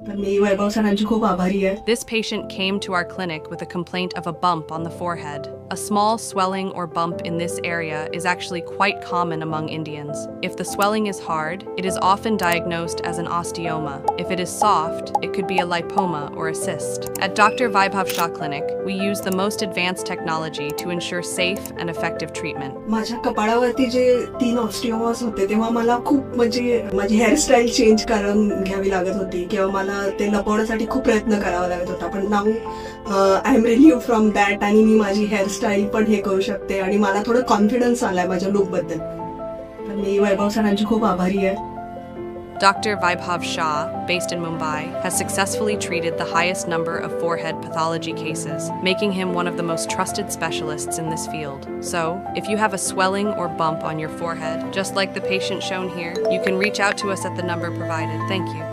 तर मी वैभव सरांची खूप आभारी आहे. This patient came to our clinic with a complaint of a bump on the forehead. A small swelling or bump in this area is actually quite common among Indians. If the swelling is hard, it is often diagnosed as an osteoma. If it is soft, it could be a lipoma or a cyst. At Dr. Vaibhav Shah Clinic, we use the most advanced technology to ensure safe and effective treatment. माझ्या कपाळावरती जे 3 ऑस्टिओमास होते तेव्हा मला खूप म्हणजे माझी hairstyle change करून घ्यावी लागत होती किंवा मला ते लपवण्यासाठी खूप प्रयत्न करावा लागत होता. पण नाऊ I am relieve from that आणि मी माझी हेअरस्टाईल पण हे करू शकते आणि मला थोडं कॉन्फिडन्स आलाय माझ्या लुकबद्दल. तर मी वैभव सरांची खूप आभारी आहे. Dr. Vaibhav Shah, based in Mumbai, has successfully treated the highest number of forehead pathology cases, making him one of the most trusted specialists in this field. So, if you have a swelling or bump on your forehead, just like the patient shown here, you can reach out to us at the number provided. Thank you.